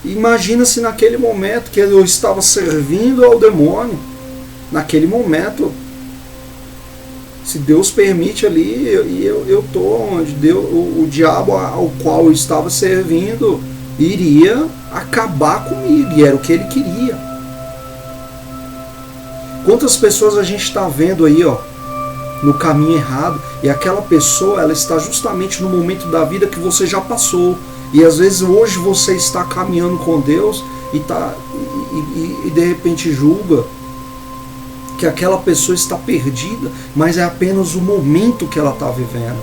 Imagina se naquele momento que eu estava servindo ao demônio, naquele momento, se Deus permite ali, e eu estou onde o diabo ao qual eu estava servindo iria acabar comigo, e era o que ele queria. Quantas pessoas a gente está vendo aí, no caminho errado, e aquela pessoa, ela está justamente no momento da vida que você já passou, e às vezes hoje você está caminhando com Deus e de repente julga que aquela pessoa está perdida, mas é apenas o momento que ela está vivendo.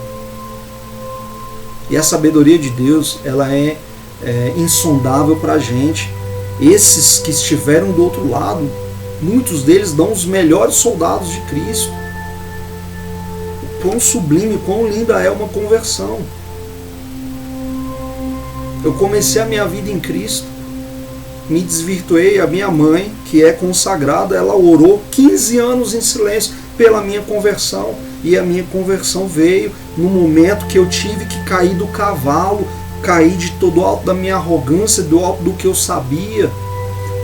E a sabedoria de Deus, ela é insondável para a gente. Esses que estiveram do outro lado, muitos deles dão os melhores soldados de Cristo. O quão sublime, quão linda é uma conversão. Eu comecei a minha vida em Cristo, me desvirtuei. A minha mãe, que é consagrada, ela orou 15 anos em silêncio pela minha conversão, e a minha conversão veio no momento que eu tive que cair do cavalo, cair de todo o alto da minha arrogância, do alto do que eu sabia.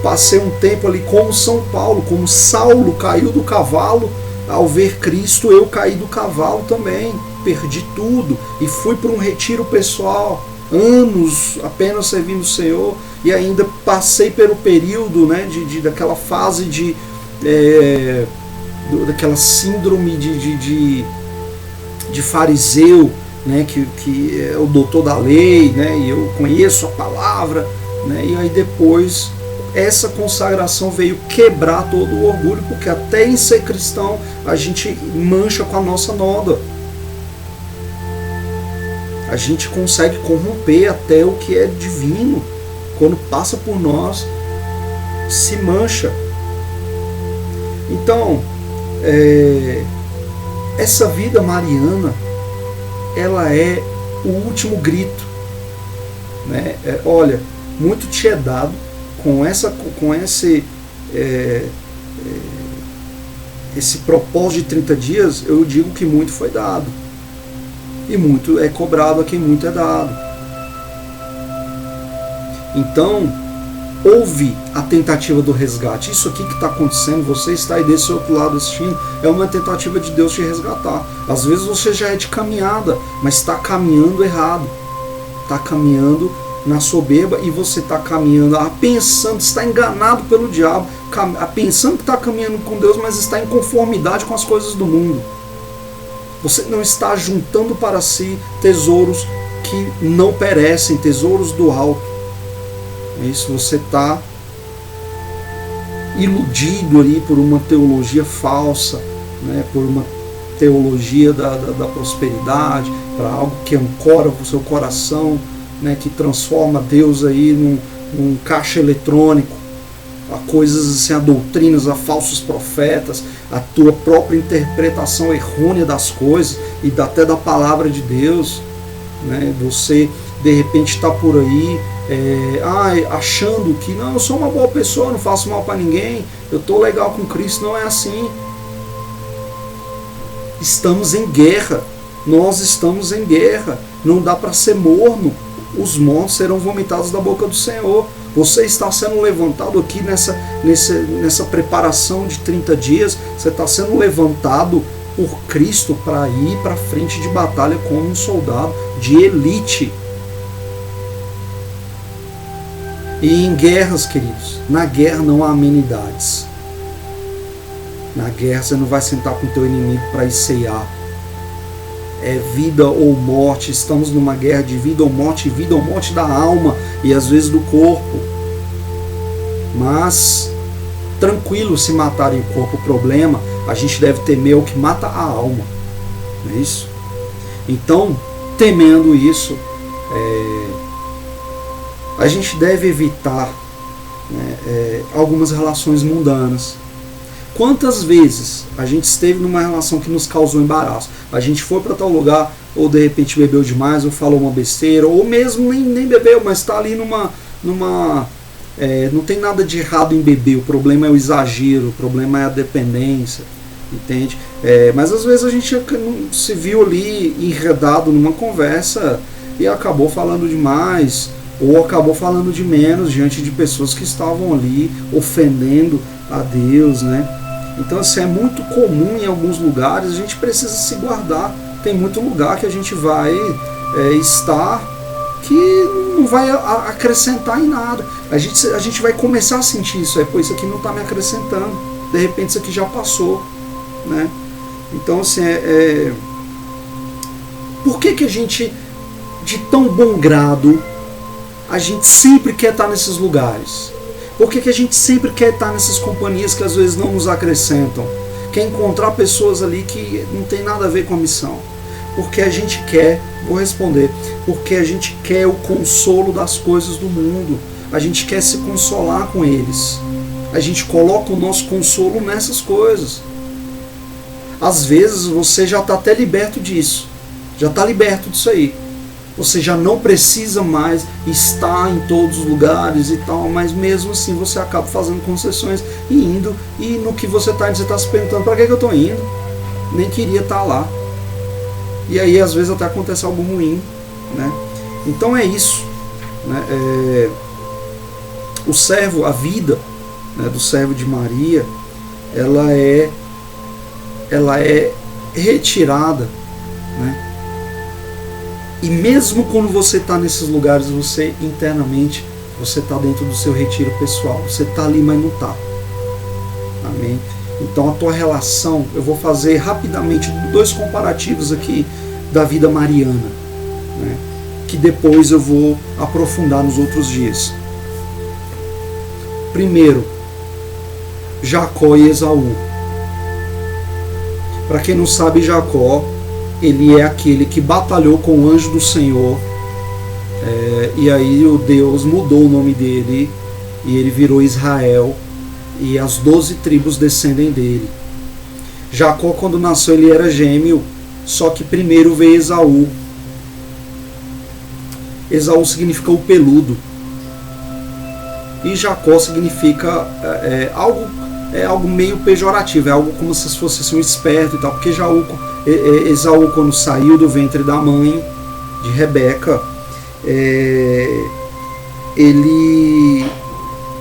Passei um tempo ali como São Paulo, como Saulo caiu do cavalo, ao ver Cristo eu caí do cavalo também, perdi tudo e fui para um retiro pessoal, anos apenas servindo o Senhor, e ainda passei pelo período, daquela fase daquela síndrome de fariseu, que é o doutor da lei, e eu conheço a palavra, e aí depois essa consagração veio quebrar todo o orgulho, porque até em ser cristão a gente mancha com a nossa nódoa. A gente consegue corromper até o que é divino. Quando passa por nós, se mancha. Então, essa vida mariana, ela é o último grito, né? Olha, muito te é dado com esse propósito de 30 dias, eu digo que muito foi dado. E muito é cobrado a quem muito é dado. Então, houve a tentativa do resgate. Isso aqui que está acontecendo, você está aí desse outro lado assistindo, é uma tentativa de Deus te resgatar. Às vezes você já é de caminhada, mas está caminhando errado. Está caminhando na soberba e você está caminhando, pensando, está enganado pelo diabo, pensando que está caminhando com Deus, mas está em conformidade com as coisas do mundo. Você não está juntando para si tesouros que não perecem, tesouros do alto. É isso, você está iludido ali por uma teologia falsa, né, por uma teologia da prosperidade, para algo que ancora o seu coração, né, que transforma Deus aí num caixa eletrônico, a coisas assim, a doutrinas, a falsos profetas, a tua própria interpretação errônea das coisas e até da palavra de Deus, né? Você de repente está por aí achando que não, eu sou uma boa pessoa, não faço mal para ninguém, eu estou legal com Cristo. Não é assim. Estamos em guerra, nós estamos em guerra, não dá para ser morno, os montes serão vomitados da boca do Senhor. Você está sendo levantado aqui nessa preparação de 30 dias, você está sendo levantado por Cristo para ir para frente de batalha como um soldado de elite. E em guerras, queridos, na guerra não há amenidades. Na guerra você não vai sentar com o teu inimigo para ir ceiar. É vida ou morte, estamos numa guerra de vida ou morte da alma e às vezes do corpo. Mas, tranquilo se matarem o corpo, o problema, a gente deve temer o que mata a alma. Não é isso? Então, temendo isso, a gente deve evitar, né, algumas relações mundanas. Quantas vezes a gente esteve numa relação que nos causou embaraço? A gente foi para tal lugar, ou de repente bebeu demais, ou falou uma besteira, ou mesmo nem bebeu, mas está ali não tem nada de errado em beber, o problema é o exagero, o problema é a dependência, entende? Mas às vezes a gente se viu ali enredado numa conversa e acabou falando demais, ou acabou falando de menos diante de pessoas que estavam ali ofendendo a Deus, né? Então, assim, é muito comum em alguns lugares, a gente precisa se guardar. Tem muito lugar que a gente vai estar que não vai acrescentar em nada. A gente vai começar a sentir isso, pô, isso aqui não está me acrescentando. De repente isso aqui já passou, né? Então, assim, por que a gente, de tão bom grado, a gente sempre quer estar nesses lugares? Por que a gente sempre quer estar nessas companhias que às vezes não nos acrescentam? Quer encontrar pessoas ali que não tem nada a ver com a missão? Porque a gente quer, vou responder, porque a gente quer o consolo das coisas do mundo. A gente quer se consolar com eles. A gente coloca o nosso consolo nessas coisas. Às vezes você já está até liberto disso. Já está liberto disso aí. Você já não precisa mais estar em todos os lugares e tal, mas mesmo assim você acaba fazendo concessões e indo, e no que você está se perguntando, para que eu estou indo? Nem queria estar lá. E aí às vezes até acontece algo ruim, né? Então é isso, né? O servo, a vida, né, do servo de Maria, ela é retirada, né? E mesmo quando você está nesses lugares, você internamente, você está dentro do seu retiro pessoal. Você está ali, mas não está. Amém? Então a tua relação, eu vou fazer rapidamente 2 comparativos aqui da vida mariana, né, que depois eu vou aprofundar nos outros dias. Primeiro, Jacó e Esaú. Para quem não sabe, Jacó, ele é aquele que batalhou com o anjo do Senhor, e aí o Deus mudou o nome dele e ele virou Israel, e as 12 tribos descendem dele. Jacó, quando nasceu, ele era gêmeo, só que primeiro veio Esaú. Esaú significa o peludo, e Jacó significa algo meio pejorativo, é algo como se fosse assim, um esperto e tal, porque Esaú, quando saiu do ventre da mãe de Rebeca,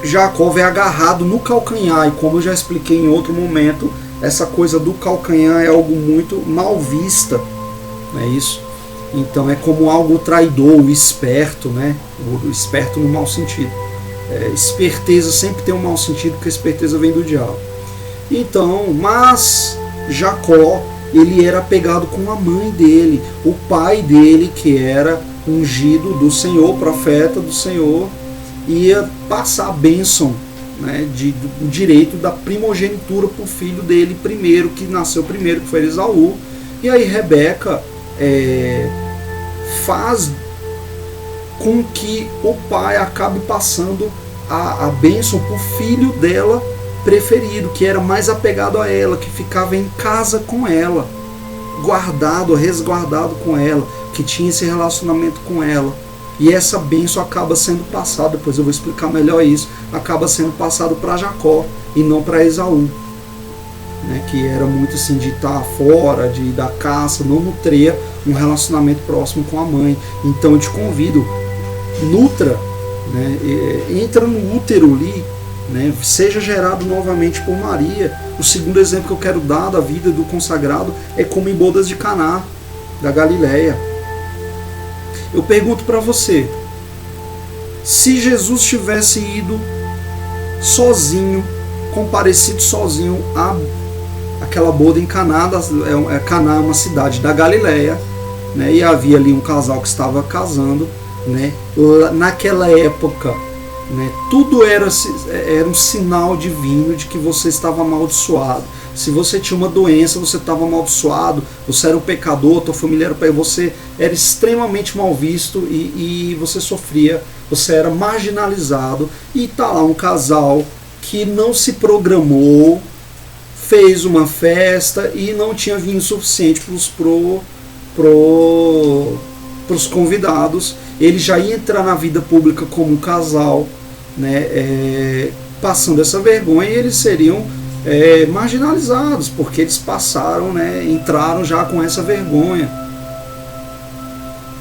Jacó veio agarrado no calcanhar, e como eu já expliquei em outro momento, essa coisa do calcanhar é algo muito mal vista, não é isso? Então é como algo traidor, o esperto, né? O esperto no mau sentido. Esperteza sempre tem um mau sentido, porque a esperteza vem do diabo. Então, mas Jacó, ele era apegado com a mãe dele, o pai dele, que era ungido do Senhor, profeta do Senhor, ia passar a bênção, né, do direito da primogenitura para o filho dele primeiro, que nasceu primeiro, que foi Esaú. E aí Rebeca faz com que o pai acabe passando a bênção para o filho dela preferido, que era mais apegado a ela, que ficava em casa com ela, guardado, resguardado com ela, que tinha esse relacionamento com ela. E essa bênção acaba sendo passada, depois eu vou explicar melhor isso, acaba sendo passado para Jacó e não para Esaú, né, que era muito assim de estar fora, de ir da caça, não nutria um relacionamento próximo com a mãe. Então eu te convido, nutra, né, entra no útero ali, né, seja gerado novamente por Maria. O segundo exemplo que eu quero dar da vida do consagrado é como em bodas de Caná, da Galileia. Eu pergunto para você, se Jesus tivesse ido sozinho, comparecido sozinho àquela boda em Caná, Caná é uma cidade da Galileia, né, e havia ali um casal que estava casando, né, naquela época, né, tudo era um sinal divino de que você estava amaldiçoado. Se você tinha uma doença, você estava amaldiçoado, você era um pecador, tua família era pecador, você era extremamente mal visto e você sofria, você era marginalizado. E está lá um casal que não se programou, fez uma festa e não tinha vinho suficiente para os convidados. Ele já ia entrar na vida pública como um casal, né, passando essa vergonha, e eles seriam marginalizados, porque eles passaram, né, entraram já com essa vergonha.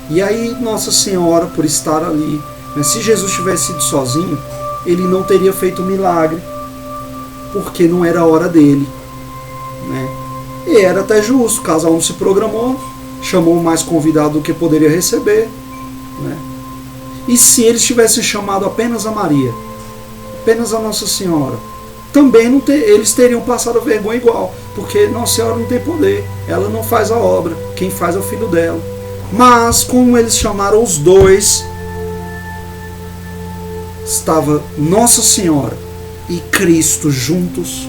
E aí Nossa Senhora, por estar ali, né, se Jesus tivesse ido sozinho, ele não teria feito o milagre, porque não era a hora dele, né? E era até justo, o casal não se programou, chamou mais convidado do que poderia receber, né? E se eles tivessem chamado apenas a Maria, apenas a Nossa Senhora, também eles teriam passado a vergonha igual, porque Nossa Senhora não tem poder, ela não faz a obra, quem faz é o filho dela. Mas como eles chamaram os dois, estava Nossa Senhora e Cristo juntos,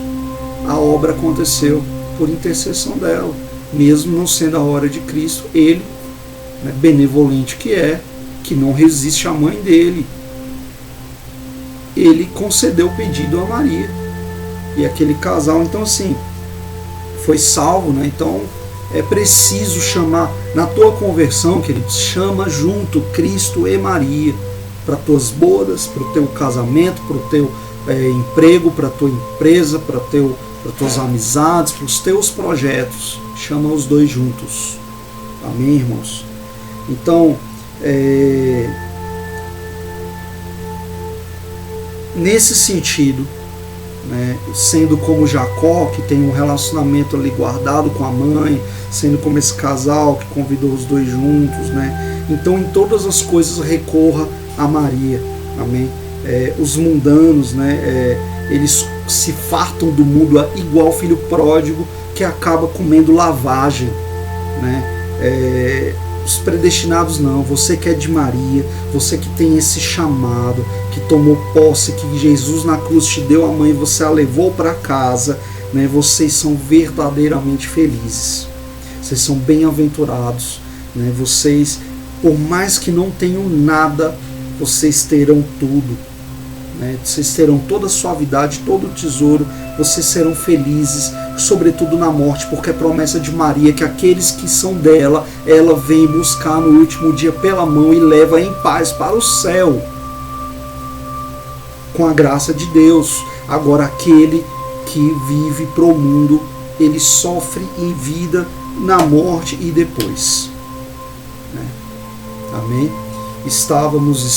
a obra aconteceu por intercessão dela, mesmo não sendo a hora de Cristo. Ele, né, benevolente que não resiste à mãe dele, ele concedeu o pedido a Maria, e aquele casal, então assim, foi salvo, né? Então é preciso chamar, na tua conversão, querido, chama junto Cristo e Maria, para tuas bodas, para o teu casamento, para o teu emprego, para a tua empresa, para tuas amizades, para os teus projetos. Chama os dois juntos. Amém, irmãos? Então, nesse sentido, né, sendo como Jacó, que tem um relacionamento ali guardado com a mãe, sendo como esse casal que convidou os dois juntos, né? Então em todas as coisas recorra a Maria. Amém? Os mundanos, né, eles se fartam do mundo igual o filho pródigo que acaba comendo lavagem, né? Os predestinados não, você que é de Maria, você que tem esse chamado, que tomou posse, que Jesus na cruz te deu a mãe e você a levou para casa, né? Vocês são verdadeiramente felizes. Vocês são bem-aventurados, né? Vocês, por mais que não tenham nada, vocês terão tudo, né? Vocês terão toda a suavidade, todo o tesouro, vocês serão felizes, sobretudo na morte, porque é promessa de Maria que aqueles que são dela, ela vem buscar no último dia pela mão e leva em paz para o céu, com a graça de Deus. Agora, aquele que vive pro mundo, ele sofre em vida, na morte e depois, né? Amém? Estávamos